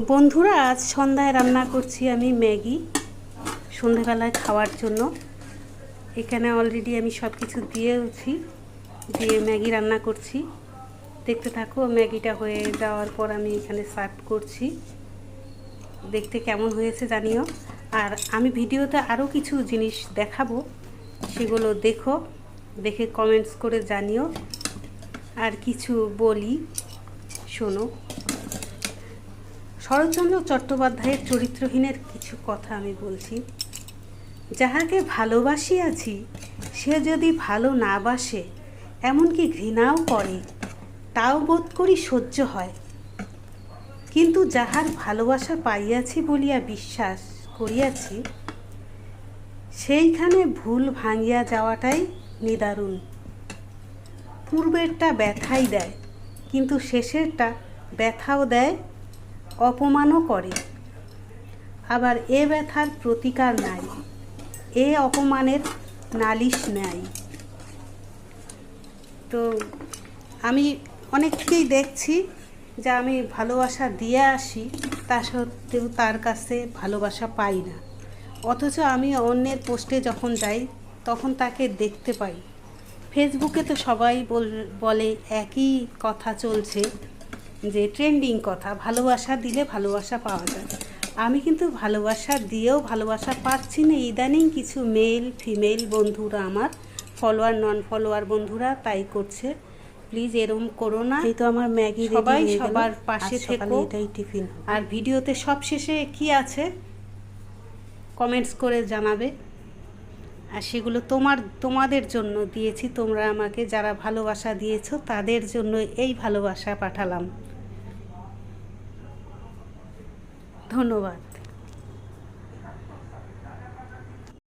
বন্ধুরা, আজ সন্ধ্যায় রান্না করছি আমি ম্যাগি সন্ধ্যাবেলায় খাওয়ার জন্য। এখানে অলরেডি আমি সব কিছু দিয়েছি, দিয়ে ম্যাগি রান্না করছি। দেখতে থাকো। ম্যাগিটা হয়ে যাওয়ার পর আমি এখানে সার্ভ করছি। দেখতে কেমন হয়েছে জানিও। আর আমি ভিডিওতে আরও কিছু জিনিস দেখাবো, সেগুলো দেখো, দেখে কমেন্টস করে জানিও। আর কিছু বলি, শোনো। শরৎচন্দ্র চট্টোপাধ্যায়ের চরিত্রহীনের কিছু কথা আমি বলছি। যাহাকে ভালোবাসিয়াছি সে যদি ভালো না বাসে, এমনকি ঘৃণাও করে, তাও বোধ করি সহ্য হয়। কিন্তু যাহার ভালোবাসা পাইয়াছি বলিয়া বিশ্বাস করিয়াছি, সেইখানে ভুল ভাঙিয়া যাওয়াটাই নিদারুণ। পূর্বেরটা ব্যথাই দেয়, কিন্তু শেষেরটা ব্যথাও দেয়, অপমানও করে। আবার এ ব্যথার প্রতিকার নাই, এ অপমানের নালিশ নাই। তো আমি অনেককেই দেখছি যে আমি ভালোবাসা দিয়ে আসি, তা সত্ত্বেও তার কাছে ভালোবাসা পাই না। অথচ আমি অন্যের পোস্টে যখন যাই তখন তাকে দেখতে পাই। ফেসবুকে তো সবাই বলে একই কথা চলছে, যে ট্রেন্ডিং কথা, ভালোবাসা দিলে ভালোবাসা পাওয়া যায়। আমি কিন্তু ভালোবাসা দিয়েও ভালোবাসা পাচ্ছি না। ইদানিং কিছু মেল ফিমেল বন্ধুরা, আমার ফলোয়ার নন ফলোয়ার বন্ধুরা তাই করছে। প্লিজ এরকম করো না। এই তো আমার ম্যাগি, সবাই সবার পাশে থেকো। এটাই টিফিন। আর ভিডিওতে সব শেষে কি আছে কমেন্টস করে জানাবে। আর সেগুলো তোমাদের জন্য দিয়েছি। তোমরা আমাকে যারা ভালোবাসা দিয়েছো তাদের জন্য এই ভালোবাসা পাঠালাম। ধন্যবাদ।